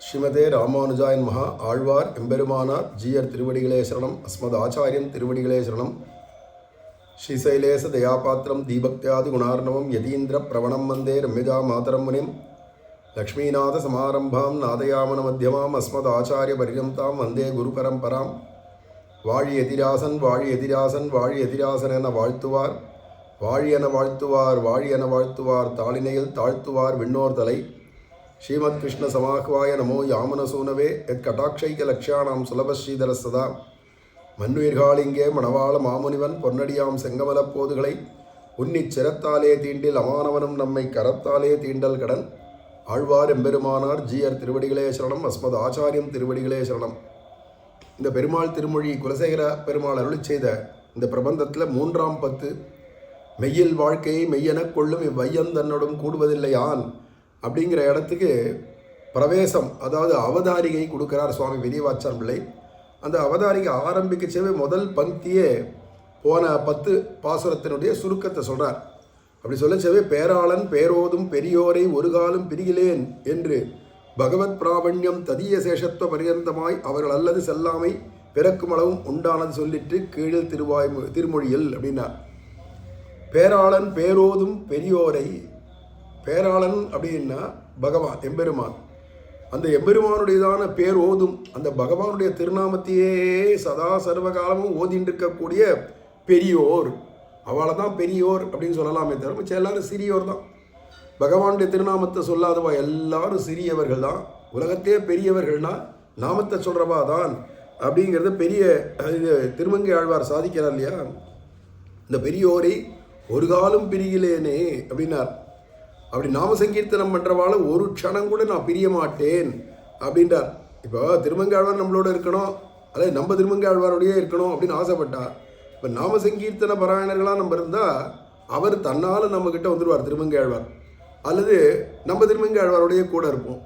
ஸ்ரீமதே ராமானுஜாயன் மகா ஆழ்வார் எம்பெருமானார் ஜீயர் திருவடிகளே சரணம். அஸ்மத் ஆச்சாரியன் திருவடிகளே சரணம். ஸ்ரீசைலேச தயாபாத்திரம் தீபக்தியாதி குணார்ணவம் யதீந்திர பிரவணம் வந்தே ரம்யஜா மாதரம் முனிம் லக்ஷ்மீநாத சமாரம்பாம் நாதயாமன மத்தியமாம் அஸ்மத் ஆச்சாரிய பரியந்தாம் வந்தே குரு பரம்பராம். வாழி எதிராசன் வாழி எதிராசன் வாழி எதிராசன் என வாழ்த்துவார், வாழி என வாழ்த்துவார், வாழி என வாழ்த்துவார், தாளினையில் தாழ்த்துவார் விண்ணோர் தலை. ஸ்ரீமத் கிருஷ்ண சமாஹ்வாய நமோ யாமனசூனவே எத் கடாட்சைக லக்ஷானாம் சுலபஸ்ரீதர சதா. மன்னுயிர்காளிங்கே மணவாள மாமுனிவன் பொன்னடியாம் செங்கமலப் போதுகளை உன்னிச் சிரத்தாலே தீண்டில் அமானவனும் நம்மை கரத்தாலே தீண்டல் கடன். ஆழ்வார் எம்பெருமானார் ஜீயர் திருவடிகளே சரணம். அஸ்மத் ஆச்சாரியம் திருவடிகளே சரணம். இந்த பெருமாள் திருமொழி குலசேகர பெருமாள் அருளி செய்த இந்த பிரபந்தத்தில் 3ஆம் பத்து, மெய்யில் வாழ்க்கையை மெய்யெனக் கொள்ளும் இவ்வையந்தன்னோடும் கூடுவதில்லையான் அப்படிங்கிற இடத்துக்கு பிரவேசம், அதாவது அவதாரிகை கொடுக்கிறார் சுவாமி பெரியவாச்சான் பிள்ளை. அந்த அவதாரிகை ஆரம்பிக்கச்சவே முதல் பங்கியே போன 10 பாசுரத்தினுடைய சுருக்கத்தை சொல்கிறார். அப்படி சொல்லச்சவே பேராளன் பேரோதும் பெரியோரை ஒரு காலம் பிரிகிலேன் என்று பகவத் பிராவண்யம் ததிய சேஷத்துவ பரியந்தமாய் அவர்கள் அல்லது செல்லாமை பிறக்கும் அளவும் உண்டானது சொல்லிட்டு கீழில் திருமொழியில் அப்படின்னா, பேராளன் பேரோதும் பெரியோரை, பேராளன் அப்படின்னா பகவான் எம்பெருமான், அந்த எம்பெருமானுடையதான பேர் ஓதும் அந்த பகவானுடைய திருநாமத்தையே சதா சர்வகாலமும் ஓதிட்டு இருக்கக்கூடிய பெரியோர், அவளை தான் பெரியோர் அப்படின்னு சொல்லலாமே தவிர மிச்சம் எல்லாரும் சிறியோர் தான். பகவானுடைய திருநாமத்தை சொல்லாதவா எல்லாரும் சிறியவர்கள் தான். உலகத்தையே பெரியவர்கள்னா நாமத்தை சொல்கிறவா தான் அப்படிங்கிறத பெரிய இது திருமங்கை ஆழ்வார் சாதிக்கிறார் இல்லையா. இந்த பெரியோரை ஒரு காலம் பிரிகிலேனே அப்படின்னார். அப்படி நாம சங்கீர்த்தனம் பண்ணுறவால ஒரு க்ஷணம் கூட நான் பிரிய மாட்டேன் அப்படின்றார். இப்போ திருமங்காழ்வார் நம்மளோட இருக்கணும், அல்லது நம்ம திருமங்காழ்வாரோடையே இருக்கணும் அப்படின்னு ஆசைப்பட்டார். இப்போ நாம சங்கீர்த்தன பாராயணர்களாக நம்ம இருந்தால் அவர் தன்னால் நம்மக்கிட்ட வந்துடுவார் திருமங்காழ்வார், அல்லது நம்ம திருமங்காழ்வாரோடையே கூட இருப்போம்.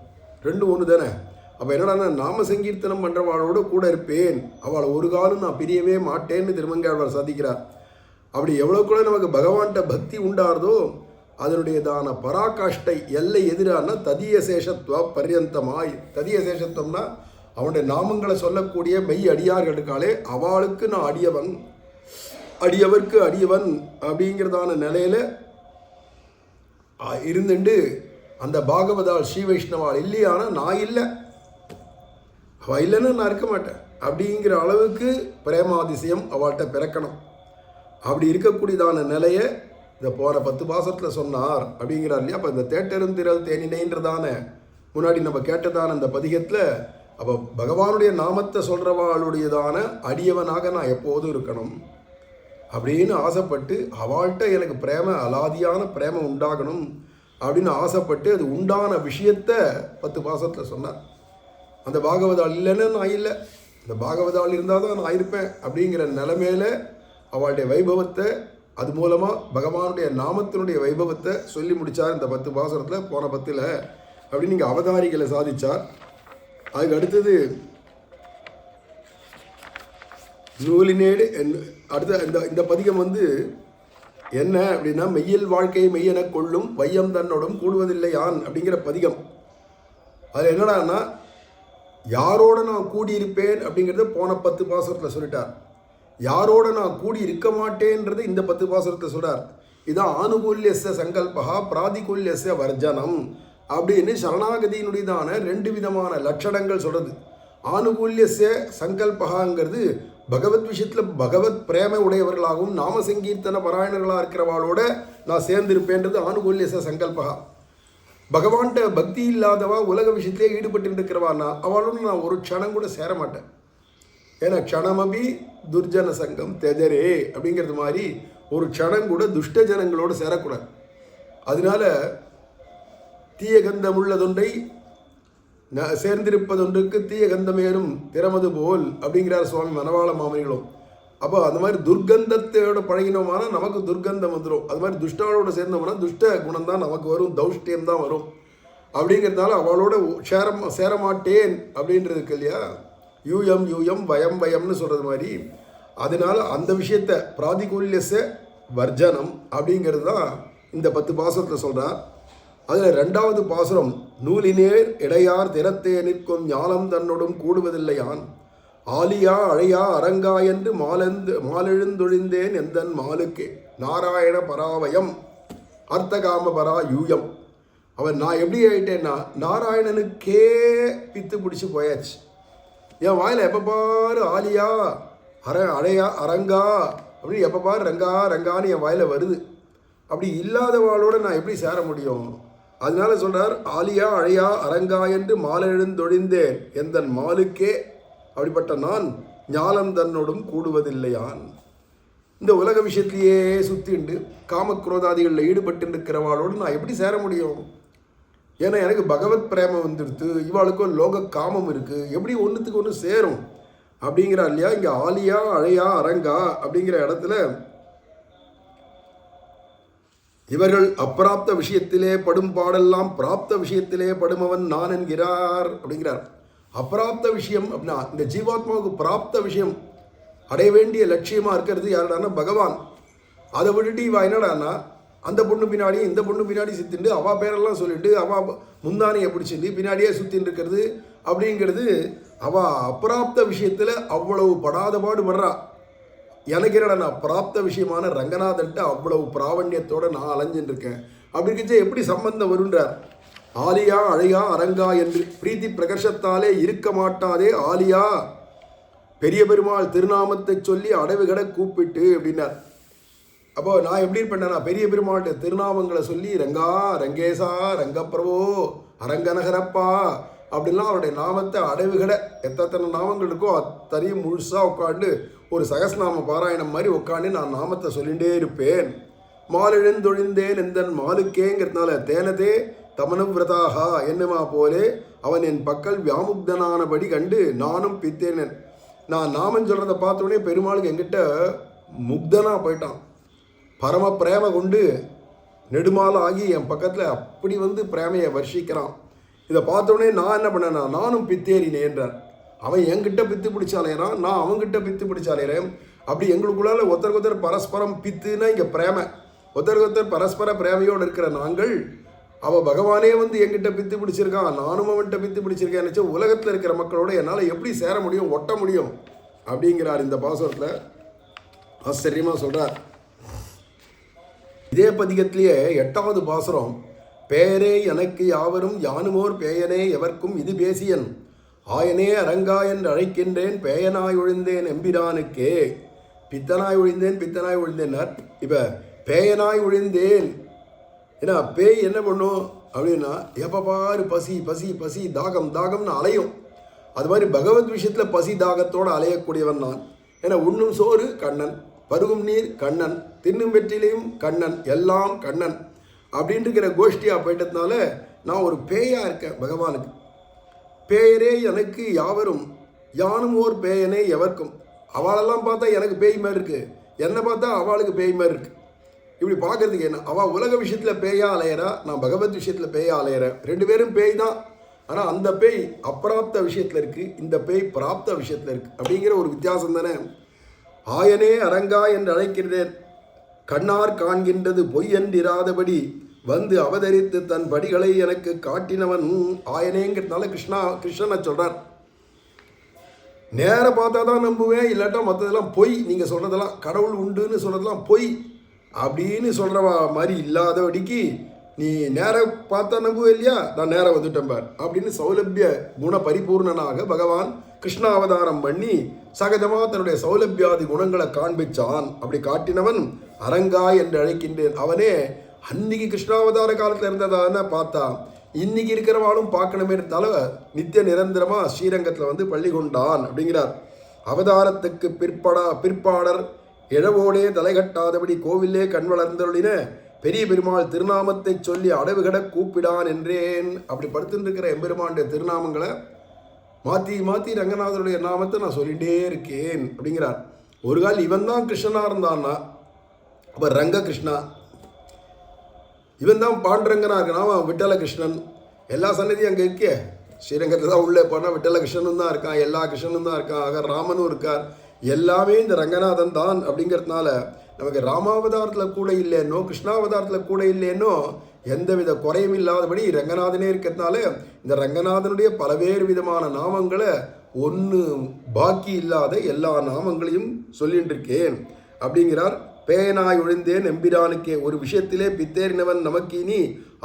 ரெண்டும் ஒன்று தானே. அப்போ என்னடா நாம சங்கீர்த்தனம் பண்ணுறவாளோட கூட இருப்பேன், அவளை ஒரு காலம் நான் பிரியவே மாட்டேன்னு திருமங்காழ்வார் சாதிக்கிறார். அப்படி எவ்வளோ கூட நமக்கு பகவான்கிட்ட பக்தி உண்டாருதோ அதனுடையதான பராகாஷ்டை எல்லை எதிரான ததிய சேஷத்துவ பர்யந்தமாய். ததிய சேஷத்துவம்னா அவனுடைய நாமங்களை சொல்லக்கூடிய மெய் அடியார்களுக்காலே அவளுக்கு நான் அடியவன், அடியவர்க்கு அடியவன் அப்படிங்கிறதான நிலையில் இருந்துண்டு அந்த பாகவதால் ஸ்ரீ வைஷ்ணவால் இல்லையானா நான் இல்லை, அவள் இல்லைன்னா நான் இருக்க மாட்டேன் அப்படிங்கிற அளவுக்கு பிரேமாதிசயம் அவள்கிட்ட பிறக்கணும். அப்படி இருக்கக்கூடியதான நிலையை இந்த போன 10 பாசத்தில் சொன்னார் அப்படிங்கிறார் இல்லையா. அப்போ இந்த தேட்டெருந்திரல் தேனினைன்றதான முன்னாடி நம்ம கேட்டதான அந்த பதிகத்தில் அப்போ பகவானுடைய நாமத்தை சொல்கிறவாளுடையதான அடியவனாக நான் எப்போதும் இருக்கணும் அப்படின்னு ஆசைப்பட்டு அவள்கிட்ட எனக்கு பிரேம அலாதியான பிரேமம் உண்டாகணும் அப்படின்னு ஆசைப்பட்டு அது உண்டான விஷயத்தை 10 பாசத்தில் சொன்னார். அந்த பாகவதாள் இல்லைன்னா நான் இல்லை, இந்த பாகவதாள் இருந்தால் தான் நான் இருப்பேன் அப்படிங்கிற நிலைமையில அவளுடைய வைபவத்தை, அது மூலமாக பகவானுடைய நாமத்தினுடைய வைபவத்தை சொல்லி முடித்தார் இந்த 10 பாசுரத்தில். போன 10ல் அப்படின்னு நீங்கள் அவதாரிகளை சாதித்தார். அதுக்கு அடுத்தது நூலினேடு அடுத்த இந்த பதிகம் என்ன அப்படின்னா, மெய்யில் வாழ்க்கை மெய்யெனக் கொள்ளும் வையம் தன்னோடும் கூடுவதில்லையான் அப்படிங்கிற பதிகம். அதில் என்னடான்னா யாரோட நான் கூடியிருப்பேன் அப்படிங்கிறத போன 10 பாசுரத்தில் சொல்லிட்டார். யாரோட நான் கூடி இருக்க மாட்டேன்றது இந்த 10 பாசுரத்தை சொல்கிறார். இதான் ஆனுகூல்யஸ்ய சங்கல்பா பிராதிகூல்யஸ்ய வர்ஜனம் அப்படின்னு சரணாகதியினுடையதான 2 விதமான லட்சணங்கள் சொல்கிறது. ஆனுகூல்யஸ்ய சங்கல்பகாங்கிறது பகவத் விஷயத்தில் பகவத் பிரேம உடையவர்களாகவும் நாம சங்கீர்த்தன பாராயணர்களாக இருக்கிறவாளோட நான் சேர்ந்திருப்பேன்றது ஆனுகூல்யஸ்ய சங்கல்பகா. பகவான்கிட்ட பக்தி இல்லாதவா உலக விஷயத்திலே ஈடுபட்டு இருக்கிறவான்னா அவளோட நான் ஒரு க்ஷணம் கூட சேர மாட்டேன். ஏன்னா க்ஷணமபி துர்ஜன சங்கம் தெஜரே அப்படிங்கிறது மாதிரி ஒரு க்ஷணம் கூட துஷ்ட ஜனங்களோடு சேரக்கூடாது. அதனால தீய கந்தம் உள்ளதொன்றை சேர்ந்திருப்பதொன்றுக்கு தீய கந்தமேறும் திறமது போல் அப்படிங்கிறார் சுவாமி மணவாள மாமனிகளும். அப்போ அந்த மாதிரி துர்கந்தத்தோட பழகினோம்னா நமக்கு துர்கந்தம் வந்துடும். அது மாதிரி துஷ்டாவோட சேர்ந்தோம்னா துஷ்ட குணம் தான் நமக்கு வரும், தௌஷ்டியம் தான் வரும். அப்படிங்கிறதுனால அவளோட சேரமாட்டேன் அப்படின்றதுக்கு இல்லையா, யூயம் யூயம் வயம் வயம்னு சொல்கிறது மாதிரி. அதனால அந்த விஷயத்தை பிராதிகூல்யச வர்ஜனம் அப்படிங்கிறது தான் இந்த 10 பாசத்தில் சொல்கிறார். அதில் 2வது பாசுரம், நூலினேர் இடையார் திறத்தே நிற்கும் ஞானம் தன்னோடும் கூடுவதில்லையான் ஆலியா அழையா அரங்கா என்று மாலெழுந்தொழிந்தேன் எந்தன் மாலுக்கே நாராயண பராவயம் அர்த்தகாம பரா யூயம். அவன் நான் எப்படி ஆயிட்டேன்னா நாராயணனுக்கே பித்து பிடிச்சி போயாச்சு. என் வாயில் எப்போ பாரு ஆலியா அழையா அரங்கா அப்படின்னு எப்போ பாரு ரங்கா ரங்கான்னு என் வாயில் வருது. அப்படி இல்லாதவாளோட நான் எப்படி சேர முடியும்? அதனால சொல்கிறார், ஆலியா அழையா அரங்கா என்று மாலெழுந்தொழிந்தேன் எந்தன் மாலுக்கே. அப்படிப்பட்ட நான் ஞானம் தன்னோடும் கூடுவதில்லையான். இந்த உலக விஷயத்திலேயே சுற்றிண்டு காமக்ரோதாதிகளில் ஈடுபட்டு இருக்கிறவாளோடு நான் எப்படி சேர முடியும்? ஏன்னா எனக்கு பகவத் பிரேமம் வந்துடுத்து, இவாளுக்கும் லோக காமம் இருக்குது, எப்படி ஒன்றுத்துக்கு ஒன்று சேரும் அப்படிங்கிறா இல்லையா? இங்கே ஆலியா அழையா அரங்கா அப்படிங்கிற இடத்துல இவர்கள் அப்பிராப்த விஷயத்திலே படும் பாடெல்லாம் பிராப்த விஷயத்திலே படுமவன் நான் என்கிறார் அப்படிங்கிறார். அப்பிராப்த விஷயம் அப்படின்னா இந்த ஜீவாத்மாவுக்கு பிராப்த விஷயம் அடைய வேண்டிய லட்சியமாக இருக்கிறது யாருடானா பகவான். அதை விட்டுட்டு இவா என்னடானா அந்த பொண்ணு பின்னாடி இந்த பொண்ணு பின்னாடி சுற்றிட்டு அவள் பேரெல்லாம் சொல்லிட்டு அவள் முந்தானியை பிடிச்சிட்டு பின்னாடியே சுற்றின்னு இருக்கிறது அப்படிங்கிறது. அவள் அப்பிராப்த விஷயத்தில் அவ்வளவு படாத பாடுபடுறா. எனக்கு என்னடா பிராப்த விஷயமான ரங்கநாதன்ட்டு அவ்வளவு பிராவண்யத்தோடு நான் அலைஞ்சின்னு இருக்கேன். அப்படி இருந்துச்சு எப்படி சம்பந்தம் வருன்றார். ஆலியா அழையா அரங்கா என்று பிரீத்தி பிரகர்ஷத்தாலே இருக்க மாட்டாதே ஆலியா பெரிய பெருமாள் திருநாமத்தை சொல்லி அடைவுகட கூப்பிட்டு அப்படின்னார். அப்போ நான் எப்படி இருப்பேன்னா பெரிய பெருமாள்கிட்ட திருநாமங்களை சொல்லி ரங்கா ரங்கேசா ரங்கப்பிரபோ அரங்கநகரப்பா அப்படின்லாம் அவருடைய நாமத்தை அடைவுகட எத்தனை நாமங்கள் இருக்கோ அத்தனையும் முழுசாக உட்காந்து ஒரு சகஸ்நாம பாராயணம் மாதிரி உட்காந்து நான் நாமத்தை சொல்லிகிட்டே இருப்பேன். மாலெழுந்தொழிந்தேன் எந்தன் மாலுக்கேங்கிறதுனால தேனதே தமனுவிரதாகா என்னமா போலே அவன் என் பக்கல் வியாமுக்தனானபடி கண்டு நானும் பித்தேனன். நான் நாமன் சொல்கிறத பார்த்தோடனே பெருமாளுக்கு என்கிட்ட முக்தனாக போயிட்டான். பரம பிரேம கொண்டு நெடுமால ஆகி என் பக்கத்தில் அப்படி வந்து பிரேமையை வர்ஷிக்கிறான். இதை பார்த்தோடனே நான் என்ன பண்ணேன்னா நானும் பித்தேறினேன் என்றார். அவன் என்கிட்ட பித்து பிடிச்சாலேறான், நான் அவங்ககிட்ட பித்து பிடிச்சாலேறேன். அப்படி எங்களுக்குள்ளால ஒருத்தருக்கு பரஸ்பரம் பித்துன்னா இங்கே பிரேமை, ஒருத்தருக்கு பரஸ்பர பிரேமையோடு இருக்கிற நாங்கள் அவள் பகவானே வந்து என்கிட்ட பித்து பிடிச்சிருக்கான், நானும் அவன்கிட்ட பித்து பிடிச்சிருக்கேன் நினச்சா உலகத்தில் இருக்கிற மக்களோட என்னால் எப்படி சேர முடியும், ஒட்ட முடியும் அப்படிங்கிறார். இந்த பாசுரத்தில் ஆச்சரியமாக சொல்கிறார். இதே பதிகத்திலேயே 8வது பாசுரம், பேரே எனக்கு யாவரும் யானுமோர் பேயனே எவர்க்கும் இது பேசியன் ஆயனே அரங்கா என்று அழைக்கின்றேன் பேயனாய் ஒழிந்தேன் எம்பிரானுக்கே. பித்தனாய் ஒழிந்தேன் பித்தனாய் ஒழிந்தேன்னார். இப்போ பேயனாய் ஒழிந்தேன். ஏன்னா பேய் என்ன பண்ணும் அப்படின்னா எப்போ பாரு பசி பசி பசி தாகம் தாகம்னு அலையும். அது மாதிரி பகவத் விஷயத்தில் பசி தாகத்தோடு அலையக்கூடியவன் நான். ஏன்னா உண்ணும் சோறு கண்ணன், பருகும் நீர் கண்ணன், தின்னும் வெற்றிலையும் கண்ணன், எல்லாம் கண்ணன் அப்படின்ட்டு இருக்கிற கோஷ்டியாக போயிட்டதுனால நான் ஒரு பேயாக இருக்கேன் பகவானுக்கு. பேயரே எனக்கு யாவரும் யானும் ஓர் பேயனே எவர்க்கும். அவளெல்லாம் பார்த்தா எனக்கு பேய் மாதிரி இருக்குது, என்னை பார்த்தா அவளுக்கு பேய் மாதிரி இருக்குது. இப்படி பார்க்கறதுக்கு என்ன, அவள் உலக விஷயத்தில் பேயா அலையிறா, நான் பகவத் விஷயத்தில் பேயா அலையிறேன். 2 பேரும் பேய் தான். ஆனால் அந்த பேய் அப்பிராப்த விஷயத்தில் இருக்குது, இந்த பேய் பிராப்த விஷயத்தில் இருக்குது அப்படிங்கிற ஒரு வித்தியாசம் தானே. ஆயனே அரங்கா என்று அழைக்கிறேன் கண்ணார் காண்கின்றது பொய் என்றிராதபடி வந்து அவதரித்து தன் படிகளை எனக்கு காட்டினவன் ஆயனேங்கிறதுனால கிருஷ்ணனை சொல்கிறார். நேர பார்த்தா தான் நம்புவேன், இல்லாட்டா மற்றதெல்லாம் பொய், நீங்கள் சொல்கிறதெல்லாம் கடவுள் உண்டுன்னு சொல்கிறதெல்லாம் பொய் அப்படின்னு சொல்கிற மாதிரி இல்லாதபடிக்கு நீ நேரம் பார்த்தா நம்புவே இல்லையா, நான் நேரம் வந்துட்டேன் பார் அப்படின்னு சௌலபிய குண பரிபூர்ணனாக பகவான் கிருஷ்ணாவதாரம் பண்ணி சகஜமாக தன்னுடைய சௌலபியாதி குணங்களை காண்பிச்சான். அப்படி காட்டினவன் அரங்கா என்று அழைக்கின்றேன். அவனே அன்னைக்கு கிருஷ்ணாவதார காலத்தில் இருந்ததான பார்த்தா இன்னைக்கு இருக்கிறவாளும் பார்க்கணுமே தலை நித்திய நிரந்தரமாக ஸ்ரீரங்கத்தில் வந்து பள்ளி கொண்டான் அப்படிங்கிறார். அவதாரத்துக்கு பிற்பாடர் இழவோடே தலைகட்டாதபடி கோவிலே கண் வளர்ந்தருளின பெரிய பெருமாள் திருநாமத்தை சொல்லி அடைவுகட கூப்பிடான் என்றேன். அப்படி படுத்துருக்கிற எம்பெருமானுடைய திருநாமங்களை மாற்றி மாற்றி ரங்கநாதருடைய நாமத்தை நான் சொல்லிகிட்டே இருக்கேன் அப்படிங்கிறார். ஒரு கால் இவன் தான் கிருஷ்ணனாக இருந்தான்னா அப்போ ரங்க கிருஷ்ணா, இவன் தான் பாண்டரங்கனாக இருக்கான், அவன் விட்டல கிருஷ்ணன். எல்லா சன்னதியும் அங்கே இருக்கே, ஸ்ரீரங்கத்தில் தான் உள்ளே போனால் விட்டல கிருஷ்ணனும் தான் இருக்கான், எல்லா கிருஷ்ணனும் தான் இருக்கான், ஆக ராமனும் இருக்கார், எல்லாமே இந்த ரங்கநாதன் தான். அப்படிங்கிறதுனால நமக்கு ராமாவதாரத்தில் கூட இல்லைன்னோ கிருஷ்ணாவதாரத்தில் கூட இல்லைன்னோ எந்தவித குறையும் இல்லாதபடி ரங்கநாதனே இருக்கிறதுனால இந்த ரங்கநாதனுடைய பல்வேறு விதமான நாமங்களை ஒன்று பாக்கி இல்லாத எல்லா நாமங்களையும் சொல்லிட்டு இருக்கேன் அப்படிங்கிறார். பேனாய் ஒழிந்தேன் எம்பிரானுக்கே, ஒரு விஷயத்திலே பித்தேறினவன் நமக்கு இனி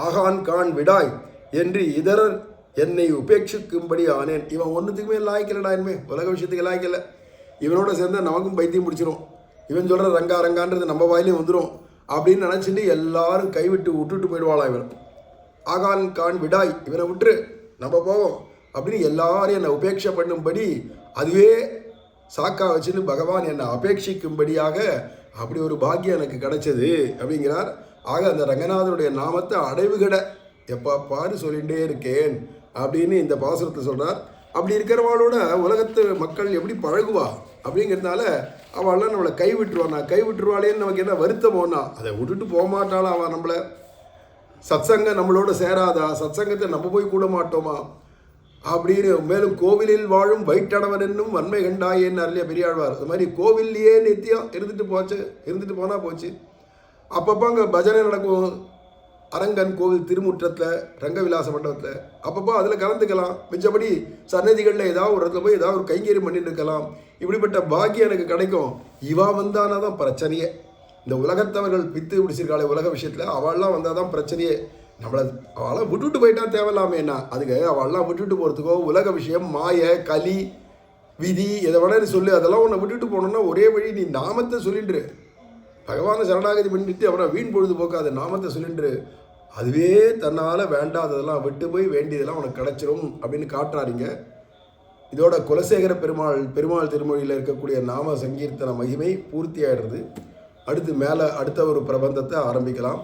ஆகான் கான் விடாய் என்று இதரர் என்னை உபேட்சிக்கும்படி ஆனேன். இவன் ஒன்றுத்துக்குமே லாய்க்கலடா, இனிமே உலக விஷயத்துக்கு லாய்க்கல. இவனோட சேர்ந்தால் நமக்கும் பைத்தியம் பிடிச்சிரும். இவன் சொல்கிற ரங்கா ரங்கான்றது நம்ம வாயிலையும் வந்துடும் அப்படின்னு நினச்சிட்டு எல்லாரும் விட்டுட்டு போயிடுவாளாம். இவன் ஆகான் கான் விடாய், இவனை விட்டுரு நம்ம போவோம் அப்படின்னு எல்லாரும் என்னை உபேட்சை பண்ணும்படி, அதுவே சாக்கா வச்சுன்னு பகவான் என்னை அபேட்சிக்கும்படியாக அப்படி ஒரு பாக்கியம் எனக்கு கிடைச்சது அப்படிங்கிறார். ஆக அந்த ரங்கநாதனுடைய நாமத்தை அடைவுகட எப்போ பாரு சொல்லிகிட்டே இருக்கேன் அப்படின்னு இந்த பாசுரத்தை சொல்கிறார். அப்படி இருக்கிறவாளோட உலகத்து மக்கள் எப்படி பழகுவா அப்படிங்கிறதுனால அவள்லாம் நம்மளை கைவிட்டுருவானா, கைவிட்டுருவாளேன்னு நமக்கு என்ன வருத்தமோனா, அதை விட்டுட்டு போக மாட்டாளா அவள் நம்மளை. சத்சங்கம் நம்மளோட சேராதா, சத்சங்கத்தை நம்ம போய் கூட மாட்டோமா அப்படின்னு. மேலும் கோவிலில் வாழும் வயிற்றடவன் என்னும் வன்மை கண்டாயேன்னு அருளிய பெரியாழ்வார். அது மாதிரி கோவில்லையே நித்தியம் இருந்துட்டு போனால் போச்சு. அப்பப்போ அங்கே பஜனை நடக்கும், அரங்கன் கோவில் திருமுற்றத்தில் ரங்கவிலாச மண்டபத்தில். அப்பப்போ அதில் கலந்துக்கலாம். மிச்சபடி சன்னதிகளில் ஏதாவது ஒரு இடத்துல போய் ஏதாவது ஒரு கைங்கரியம் பண்ணிட்டு இருக்கலாம். இப்படிப்பட்ட பாக்கியம் எனக்கு கிடைக்கும். இவா வந்தானா தான் பிரச்சனையே. இந்த உலகத்தவர்கள் பித்து பிடிச்சிருக்காளே உலக விஷயத்தில், அவள்லாம் வந்தால் தான் பிரச்சனையே. நம்மளை அவளாம் விட்டுட்டு போயிட்டா தேவையில்லாமேண்ணா, அதுக்கு அவள்லாம் விட்டுட்டு போகிறதுக்கோ உலக விஷயம் மாய கலி விதி எதை வேணாலும் சொல்லு, அதெல்லாம் உன்னை விட்டுட்டு போகணுன்னா ஒரே வழி நீ நாமத்தை சொல்லின்று. பகவானை சரணாகதி பண்ணிட்டு அவனை வீண் பொழுது போக்காத நாமத்தை சொல்லின்று. அதுவே தன்னால் வேண்டாததெல்லாம் விட்டு போய் வேண்டியதெல்லாம் உனக்கு கிடச்சிரும் அப்படின்னு காட்டுறாருங்க. இதோட குலசேகர பெருமாள் திருமொழியில் இருக்கக்கூடிய நாம சங்கீர்த்தன மகிமை பூர்த்தி ஆகிடுறது. அடுத்த ஒரு பிரபந்தத்தை ஆரம்பிக்கலாம்.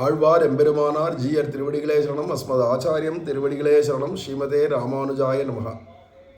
ஆழ்வார் எம்பெருமானார் ஜீயர் திருவடிகளே சரணம். அஸ்மத் ஆச்சாரியம் திருவடிகளே சரணம். ஸ்ரீமதே ராமானுஜாய நமஹ.